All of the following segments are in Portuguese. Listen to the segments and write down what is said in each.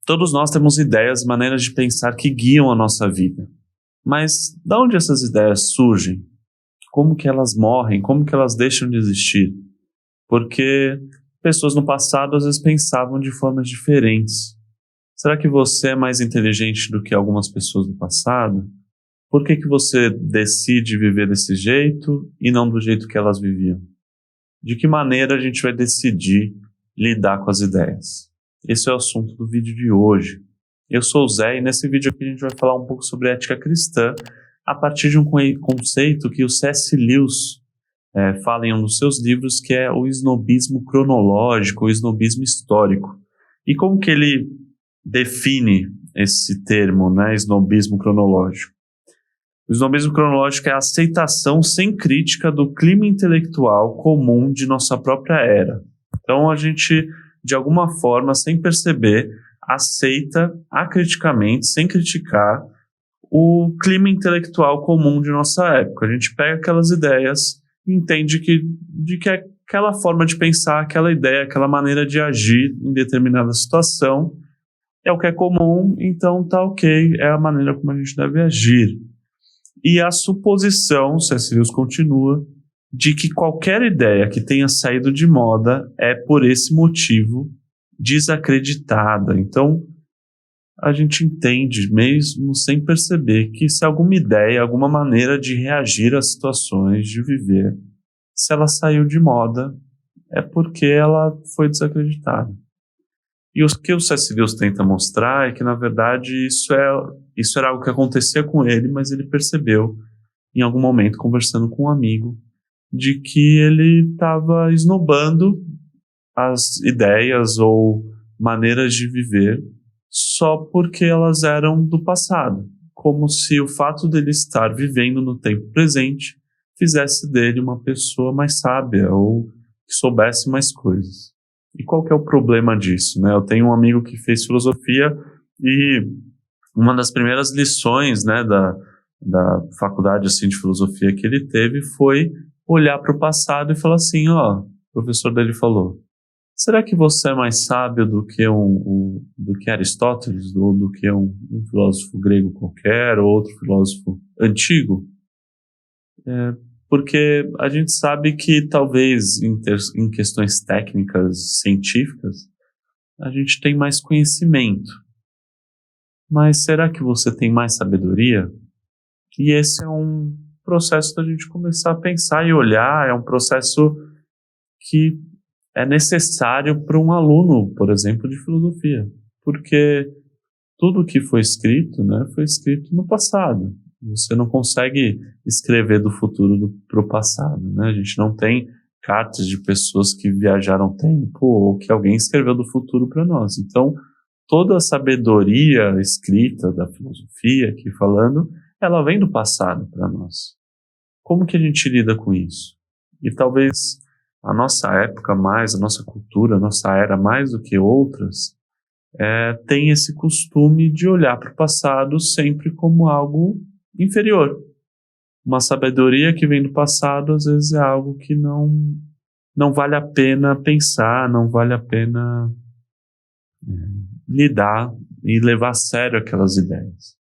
Todos nós temos ideias, maneiras de pensar que guiam a nossa vida. Mas de onde essas ideias surgem? Como que elas morrem? Como que elas deixam de existir? Porque pessoas no passado às vezes pensavam de formas diferentes. Será que você é mais inteligente do que algumas pessoas do passado? Por que você decide viver desse jeito e não do jeito que elas viviam? De que maneira a gente vai decidir lidar com as ideias? Esse é o assunto do vídeo de hoje. Eu sou o Zé e nesse vídeo aqui a gente vai falar um pouco sobre ética cristã a partir de um conceito que o C.S. Lewis fala em um dos seus livros, que é o snobismo cronológico, o snobismo histórico. E como que ele define esse termo, né, snobismo cronológico? O snobismo cronológico é a aceitação sem crítica do clima intelectual comum de nossa própria era. Então a gente, de alguma forma, sem perceber, aceita acriticamente, sem criticar, o clima intelectual comum de nossa época. A gente pega aquelas ideias e entende que aquela forma de pensar, aquela ideia, aquela maneira de agir em determinada situação é o que é comum, então tá ok, é a maneira como a gente deve agir. E a suposição, C.S. Lewis continua, de que qualquer ideia que tenha saído de moda é, por esse motivo, desacreditada. Então, a gente entende, mesmo sem perceber, que se alguma ideia, alguma maneira de reagir às situações, de viver, se ela saiu de moda, é porque ela foi desacreditada. E o que o C.S. Lewis tenta mostrar é que, na verdade, isso era algo que acontecia com ele, mas ele percebeu, em algum momento, conversando com um amigo, de que ele estava esnobando as ideias ou maneiras de viver só porque elas eram do passado, como se o fato dele estar vivendo no tempo presente fizesse dele uma pessoa mais sábia ou que soubesse mais coisas. E qual que é o problema disso, né? Eu tenho um amigo que fez filosofia e uma das primeiras lições, né, da faculdade assim, de filosofia que ele teve foi olhar para o passado e falar assim, ó, o professor dele falou, será que você é mais sábio do que do que Aristóteles, ou do que um filósofo grego qualquer, ou outro filósofo antigo? Porque a gente sabe que talvez em questões técnicas, científicas, a gente tem mais conhecimento. Mas será que você tem mais sabedoria? E esse é um processo da gente começar a pensar e olhar, é um processo que é necessário para um aluno, por exemplo, de filosofia. Porque tudo que foi escrito, né, foi escrito no passado. Você não consegue escrever do futuro para o passado, né? A gente não tem cartas de pessoas que viajaram o tempo ou que alguém escreveu do futuro para nós. Então, toda a sabedoria escrita da filosofia, aqui falando, ela vem do passado para nós. Como que a gente lida com isso? E talvez a nossa época mais, a nossa cultura, a nossa era mais do que outras, tem esse costume de olhar para o passado sempre como algo inferior. Uma sabedoria que vem do passado, às vezes, é algo que não vale a pena pensar, não vale a pena lidar e levar a sério aquelas ideias.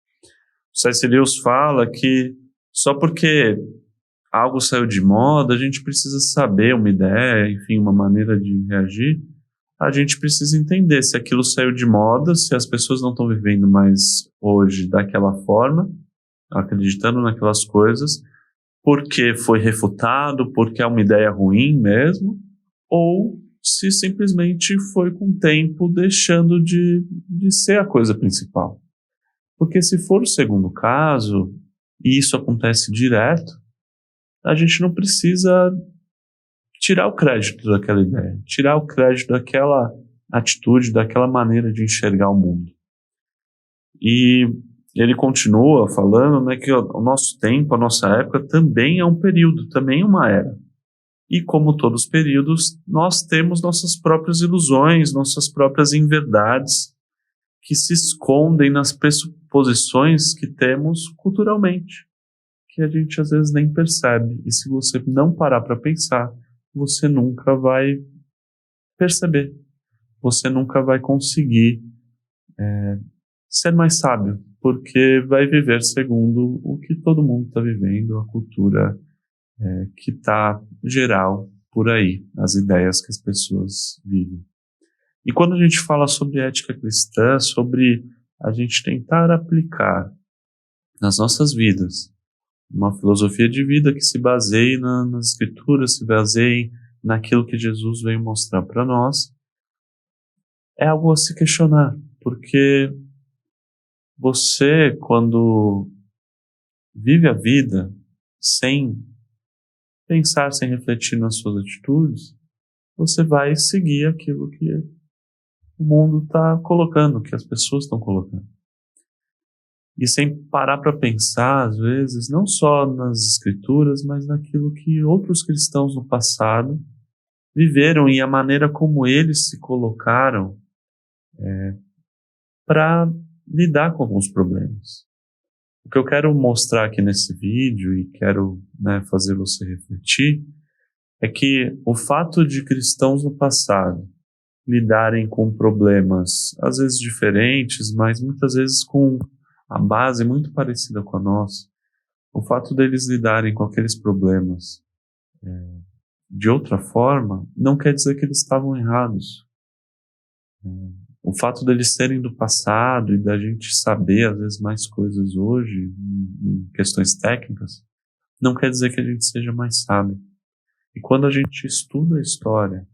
O C.S. Lewis fala que só porque algo saiu de moda, a gente precisa saber uma ideia, enfim, uma maneira de reagir. A gente precisa entender se aquilo saiu de moda, se as pessoas não estão vivendo mais hoje daquela forma, acreditando naquelas coisas, porque foi refutado, porque é uma ideia ruim mesmo, ou se simplesmente foi com o tempo deixando de ser a coisa principal. Porque se for o segundo caso, e isso acontece direto, a gente não precisa tirar o crédito daquela ideia, tirar o crédito daquela atitude, daquela maneira de enxergar o mundo. E ele continua falando, né, que o nosso tempo, a nossa época também é um período, também é uma era. E como todos os períodos, nós temos nossas próprias ilusões, nossas próprias inverdades que se escondem nas pressuposições que temos culturalmente, que a gente às vezes nem percebe. E se você não parar para pensar, você nunca vai perceber, você nunca vai conseguir ser mais sábio, porque vai viver segundo o que todo mundo está vivendo, a cultura que está geral por aí, as ideias que as pessoas vivem. E quando a gente fala sobre ética cristã, sobre a gente tentar aplicar nas nossas vidas uma filosofia de vida que se baseie nas escrituras, se baseie naquilo que Jesus veio mostrar para nós, é algo a se questionar, porque você, quando vive a vida sem pensar, sem refletir nas suas atitudes, você vai seguir aquilo que o mundo está colocando, que as pessoas estão colocando. E sem parar para pensar, às vezes, não só nas escrituras, mas naquilo que outros cristãos no passado viveram e a maneira como eles se colocaram para lidar com alguns problemas. O que eu quero mostrar aqui nesse vídeo e quero, fazer você refletir é que o fato de cristãos no passado lidarem com problemas às vezes diferentes, mas muitas vezes com a base muito parecida com a nossa, o fato deles lidarem com aqueles problemas de outra forma não quer dizer que eles estavam errados. O fato deles serem do passado e da gente saber às vezes mais coisas hoje em questões técnicas não quer dizer que a gente seja mais sábio. E quando a gente estuda a história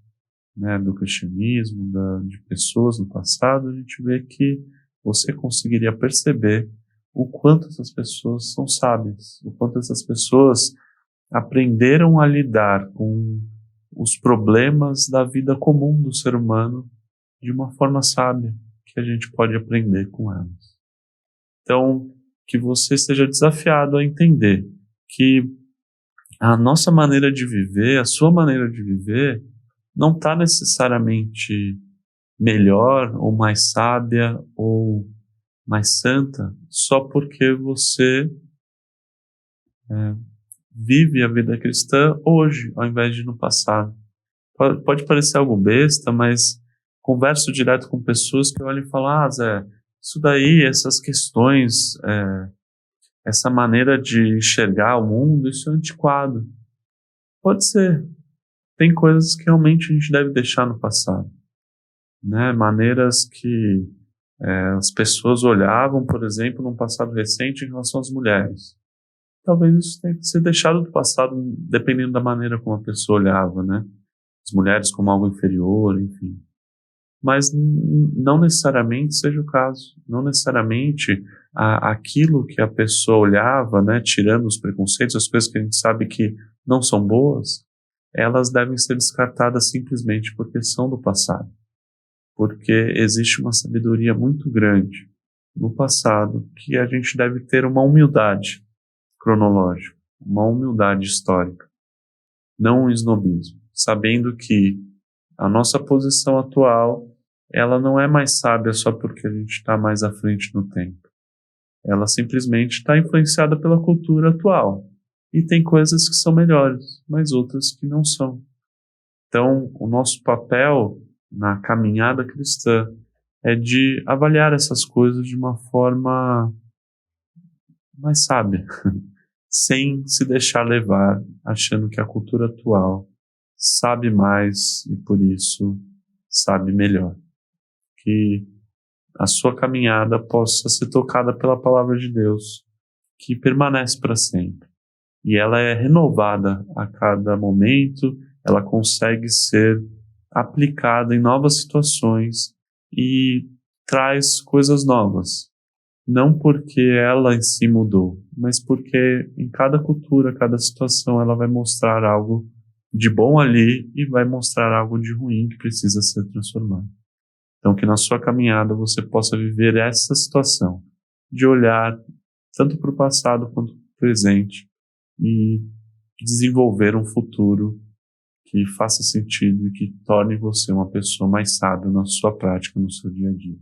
do cristianismo, de pessoas no passado, a gente vê que você conseguiria perceber o quanto essas pessoas são sábias, o quanto essas pessoas aprenderam a lidar com os problemas da vida comum do ser humano de uma forma sábia, que a gente pode aprender com elas. Então, que você seja desafiado a entender que a nossa maneira de viver, a sua maneira de viver, não está necessariamente melhor ou mais sábia ou mais santa só porque você vive a vida cristã hoje, ao invés de no passado. Pode parecer algo besta, mas converso direto com pessoas que olham e falam, Zé, isso daí, essas questões, essa maneira de enxergar o mundo, isso é antiquado. Pode ser. Tem coisas que realmente a gente deve deixar no passado. Maneiras que as pessoas olhavam, por exemplo, num passado recente em relação às mulheres. Talvez isso tenha que ser deixado do passado, dependendo da maneira como a pessoa olhava, as mulheres como algo inferior, enfim. Mas não necessariamente seja o caso. Não necessariamente aquilo que a pessoa olhava, tirando os preconceitos, as coisas que a gente sabe que não são boas, elas devem ser descartadas simplesmente porque são do passado. Porque existe uma sabedoria muito grande no passado que a gente deve ter uma humildade cronológica, uma humildade histórica, não um snobismo, sabendo que a nossa posição atual, ela não é mais sábia só porque a gente está mais à frente no tempo. Ela simplesmente está influenciada pela cultura atual. E tem coisas que são melhores, mas outras que não são. Então, o nosso papel na caminhada cristã é de avaliar essas coisas de uma forma mais sábia, sem se deixar levar, achando que a cultura atual sabe mais e por isso sabe melhor. Que a sua caminhada possa ser tocada pela palavra de Deus, que permanece para sempre. E ela é renovada a cada momento, ela consegue ser aplicada em novas situações e traz coisas novas. Não porque ela em si mudou, mas porque em cada cultura, cada situação, ela vai mostrar algo de bom ali e vai mostrar algo de ruim que precisa ser transformado. Então, que na sua caminhada você possa viver essa situação, de olhar tanto para o passado quanto para o presente e desenvolver um futuro que faça sentido e que torne você uma pessoa mais sábia na sua prática, no seu dia a dia.